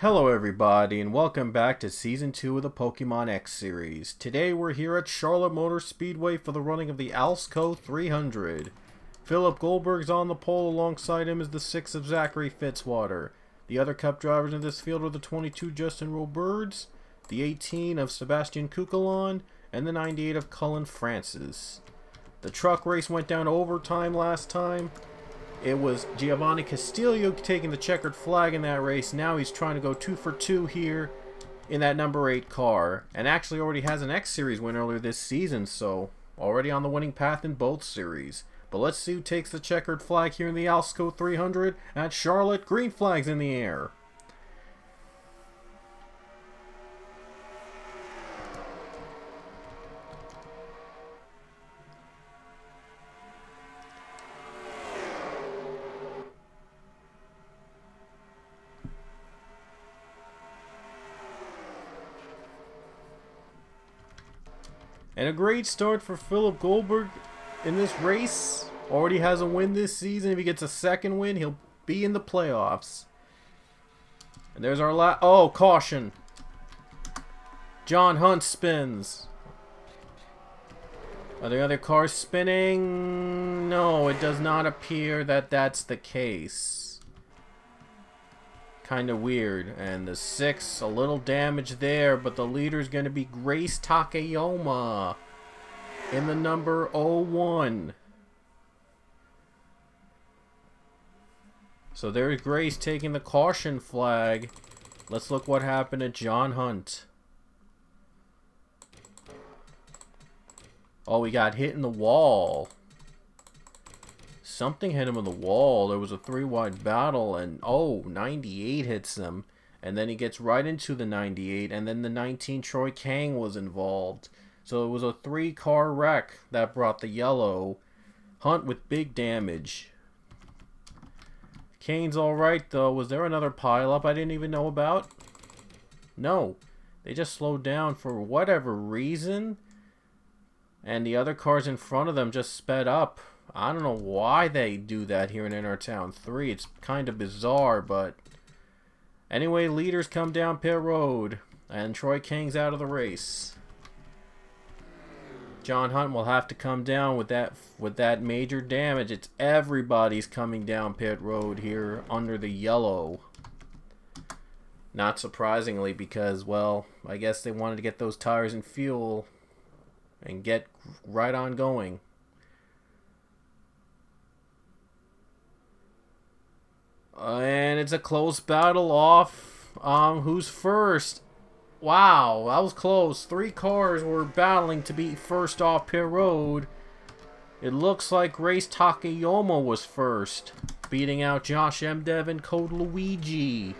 Hello everybody and welcome back to Season 2 of the Pokemon X series. Today we're here at Charlotte Motor Speedway for the running of the S2R14. Philip Goldberg's on the pole, alongside him is the 6 of Zachary Fitzwater. The other Cup drivers in this field are the 22 Justin Roberts, the 18 of Sebastian Kukulon, and the 98 of Cullen Francis. The truck race went down to overtime last time. It was Giovanni Castillo taking the checkered flag in that race. Now he's trying to go 2 for 2 here in that number 8 car. And actually already has an X Series win earlier this season, so already on the winning path in both series. But let's see who takes the checkered flag here in the S2R14 at Charlotte. Green flag's in the air. And a great start for Philip Goldberg in this race. Already has a win this season. If he gets a second win, he'll be in the playoffs. And there's our oh, caution. John Hunt spins. Are the other cars spinning? No, it does not appear that that's the case. Kind of weird. And the 6, a little damage there, but the leader's going to be Grace Takayama in the number 01. So there's Grace taking the caution flag. Let's look what happened to John Hunt. Oh, he got hit in the wall. Something hit him in the wall. There was a 3-wide battle, and oh, 98 hits him. And then he gets right into the 98, and then the 19 Troy Kang was involved. So it was a 3-car wreck that brought the yellow. Hunt with big damage. Kane's alright though. Was there another pileup I didn't even know about? No. They just slowed down for whatever reason. And the other cars in front of them just sped up. I don't know why they do that here in Entertown 3. It's kind of bizarre, but anyway, leaders come down pit road, and Troy Kang's out of the race. John Hunt will have to come down with that major damage. It's everybody's coming down pit road here under the yellow. Not surprisingly, because, well, I guess they wanted to get those tires and fuel and get right on going. And it's a close battle off. Who's first? Wow, that was close. 3 cars were battling to be first off pit road. It looks like Grace Takayama was first, beating out Josh Mdev and Code Luigi.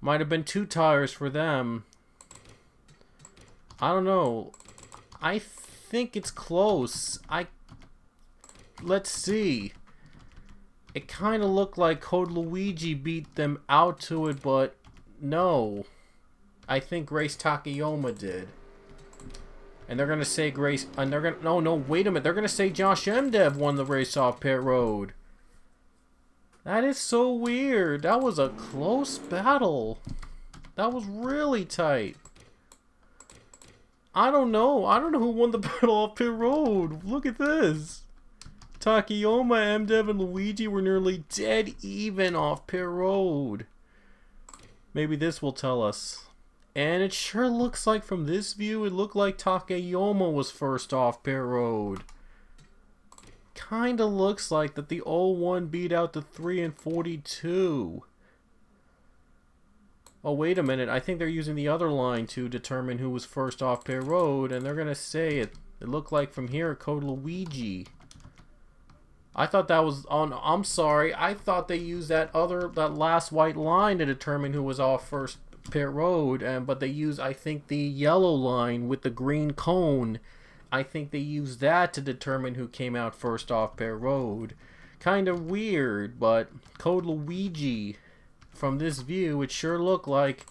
Might have been 2 tires for them. I don't know. I think it's close. Let's see. It kind of looked like Code Luigi beat them out to it, but no. I think Grace Takayama did. And they're going to say Grace... And they're going to... No, wait a minute. They're going to say Josh Mdev won the race off pit road. That is so weird. That was a close battle. That was really tight. I don't know. I don't know who won the battle off pit road. Look at this. Takayama, Mdev, and Luigi were nearly dead even off pit road. Maybe this will tell us. And it sure looks like from this view, it looked like Takayama was first off pit road. Kinda looks like that the 01 beat out the 3 and 42. Oh, wait a minute. I think they're using the other line to determine who was first off pit road. And they're going to say it looked like from here, Code Luigi. I thought that was on. I'm sorry. I thought they used that last white line to determine who was off first pit road, but they used, I think, the yellow line with the green cone. I think they used that to determine who came out first off pit road. Kind of weird, but Code Luigi, from this view, it sure looked like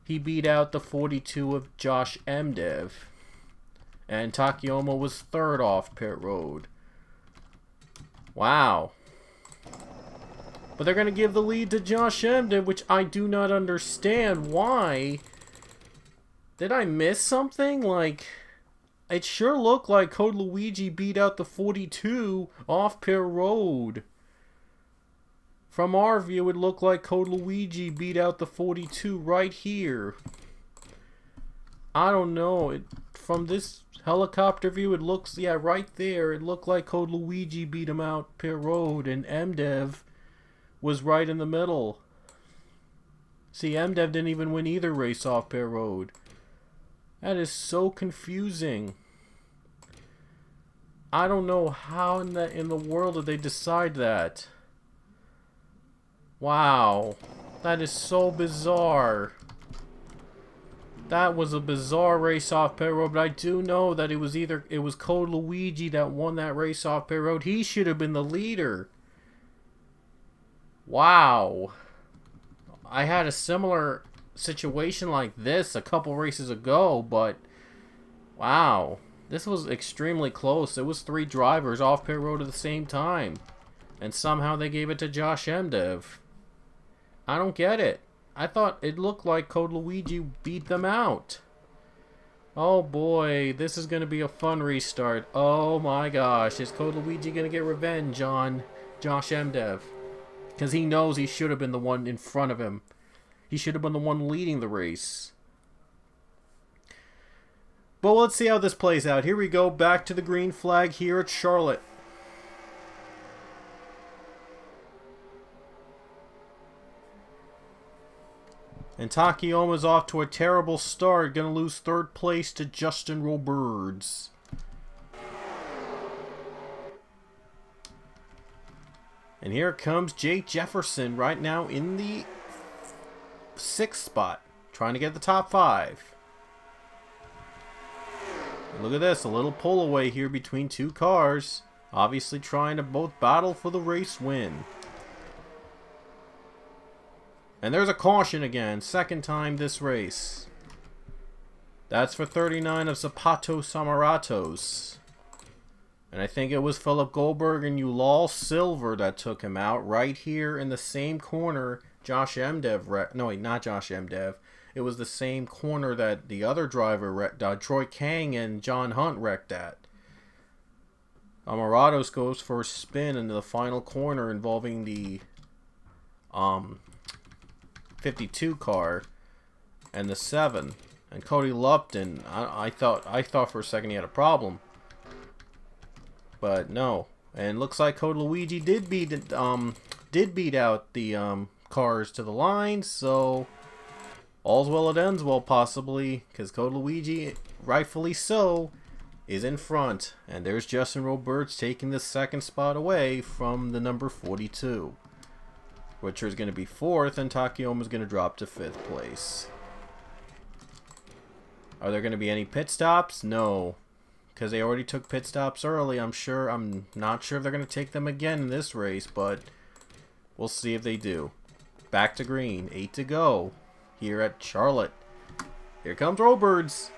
he beat out the 42 of Josh Mdev, and Takayama was third off pit road. Wow. But they're going to give the lead to Josh Emden, which I do not understand. Why? Did I miss something? Like, it sure looked like Code Luigi beat out the 42 off pit road. From our view, it looked like Code Luigi beat out the 42 right here. I don't know. From this helicopter view, it looks, yeah, right there. It looked like Code Luigi beat him out pit road, and MDev was right in the middle. See, MDev didn't even win either race off pit road. That is so confusing. I don't know how in the world did they decide that. Wow. That is so bizarre. That was a bizarre race off pit road, but I do know that it was Code Luigi that won that race off pit road. He should have been the leader. Wow. I had a similar situation like this a couple races ago, but wow. This was extremely close. It was 3 drivers off pit road at the same time. And somehow they gave it to Josh Emdev. I don't get it. I thought it looked like Code Luigi beat them out. Oh boy, this is going to be a fun restart. Oh my gosh, is Code Luigi going to get revenge on Josh Emdev? Because he knows he should have been the one in front of him. He should have been the one leading the race. But let's see how this plays out. Here we go, back to the green flag here at Charlotte. And Takeyoma's off to a terrible start. Going to lose 3rd place to Justin Roberts. And here comes Jake Jefferson right now in the 6th spot. Trying to get the top 5. And look at this. A little pull away here between 2 cars. Obviously trying to both battle for the race win. And there's a caution again. 2nd time this race. That's for 39 of Zapato Samaratos. And I think it was Philip Goldberg and Ulal Silver that took him out. Right here in the same corner, Josh Emdev... No, wait, not Josh Emdev. It was the same corner that the other driver, Troy Kang and John Hunt, wrecked at. Amaratos goes for a spin into the final corner involving the 52 car and the 7. And Cody Lupton, I thought for a second he had a problem. But no. And looks like Code Luigi did beat out the cars to the line, so all's well that ends well, possibly, because Code Luigi, rightfully so, is in front. And there's Justin Roberts taking the 2nd spot away from the number 42. Butcher is going to be 4th, and Takayama is going to drop to 5th place. Are there going to be any pit stops? No. Because they already took pit stops early, I'm not sure if they're going to take them again in this race, but we'll see if they do. Back to green. 8 to go here at Charlotte. Here comes Roberts.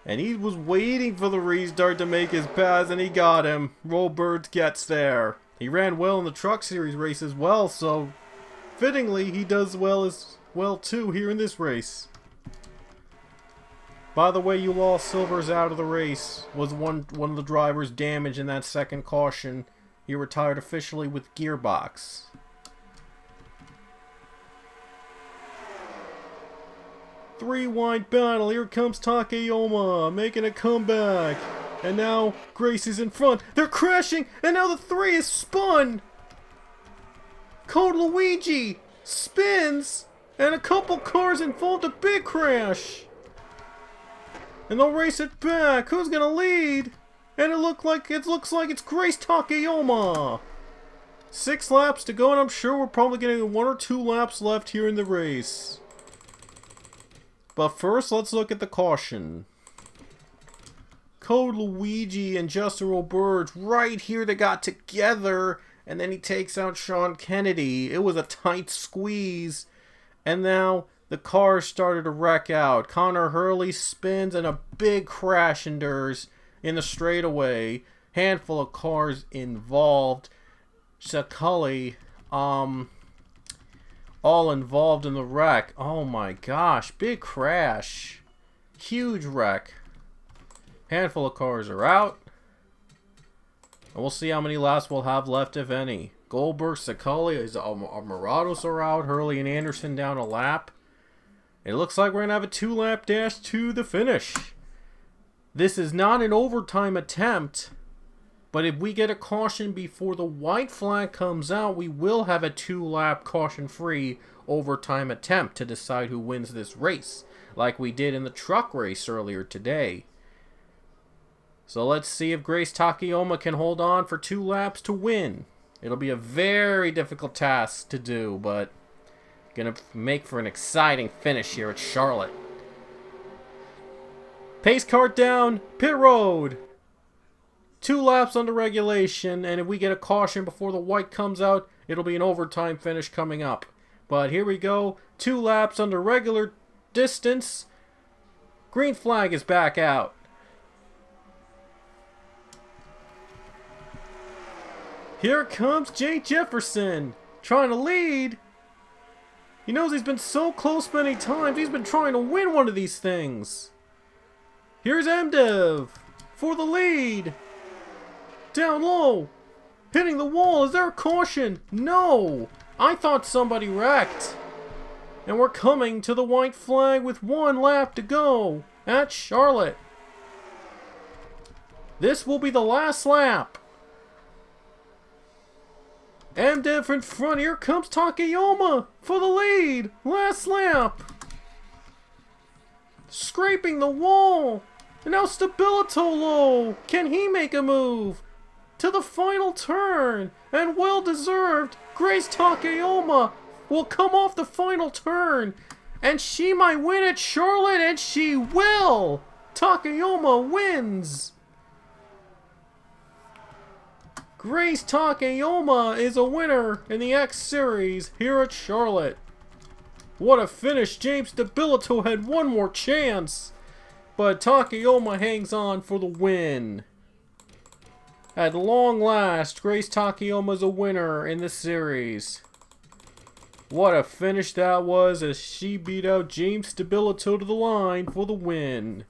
And he was waiting for the restart to make his pass, and he got him. Roberts gets there. He ran well in the Truck Series race as well, so fittingly, he does well as well too here in this race. By the way, Ulal Silver's out of the race. Was one of the drivers damaged in that 2nd caution. He retired officially with gearbox. Three-wide battle. Here comes Takayama making a comeback. And now Grace is in front. They're crashing. And now the 3 is spun. Code Luigi spins. And a couple cars involved, a big crash. And they'll race it back. Who's going to lead? And it looks like it's Grace Takayama. 6 laps to go, and I'm sure we're probably getting 1 or 2 laps left here in the race. But first, let's look at the caution. Code Luigi and Justin Roberts right here, they got together, and then he takes out Sean Kennedy. It was a tight squeeze, and now the car started to wreck out. Connor Hurley spins, and a big crash endures in the straightaway. handful of cars involved. Sakali, all involved in the wreck. Oh my gosh, big crash. Huge wreck. Handful of cars are out. And we'll see how many laps we'll have left, if any. Goldberg, Sakali, Murados are out. Hurley and Anderson down a lap. It looks like we're going to have a 2-lap dash to the finish. This is not an overtime attempt, but if we get a caution before the white flag comes out, we will have a 2-lap caution-free overtime attempt to decide who wins this race, like we did in the truck race earlier today. So let's see if Grace Takayama can hold on for 2 laps to win. It'll be a very difficult task to do, but gonna make for an exciting finish here at Charlotte. Pace car down, pit road. 2 laps under regulation, and if we get a caution before the white comes out, it'll be an overtime finish coming up. But here we go, 2 laps under regular distance. Green flag is back out. Here comes Jay Jefferson, trying to lead. He knows he's been so close many times. He's been trying to win one of these things. Here's MDev for the lead. Down low. Hitting the wall. Is there a caution? No. I thought somebody wrecked. And we're coming to the white flag with 1 lap to go at Charlotte. This will be the last lap. MDev in front. Here comes Takayama for the lead. Last lap. Scraping the wall. And now Stabilitolo. Can he make a move? To the final turn. And well deserved. Grace Takayama will come off the final turn. And she might win at Charlotte. And she will. Takayama wins. Grace Takayama is a winner in the X Series here at Charlotte. What a finish. James Stabilito had one more chance, but Takayama hangs on for the win. At long last, Grace Takayama is a winner in the series. What a finish that was as she beat out James Stabilito to the line for the win.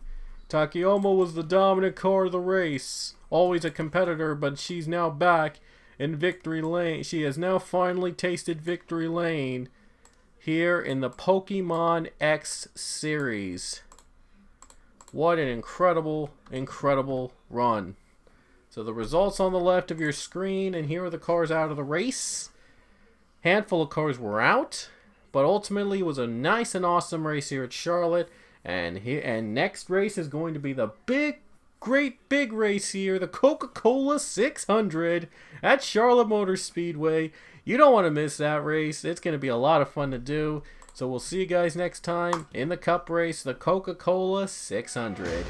Takayama was the dominant car of the race. Always a competitor, but she's now back in victory lane. She has now finally tasted victory lane here in the Pokemon X series. What an incredible, incredible run. So the results on the left of your screen, and here are the cars out of the race. Handful of cars were out, but ultimately it was a nice and awesome race here at Charlotte. And next race is going to be the great big race here, the Coca-Cola 600 at Charlotte Motor Speedway. You don't want to miss that race. It's going to be a lot of fun to do. So we'll see you guys next time in the Cup race, the Coca-Cola 600.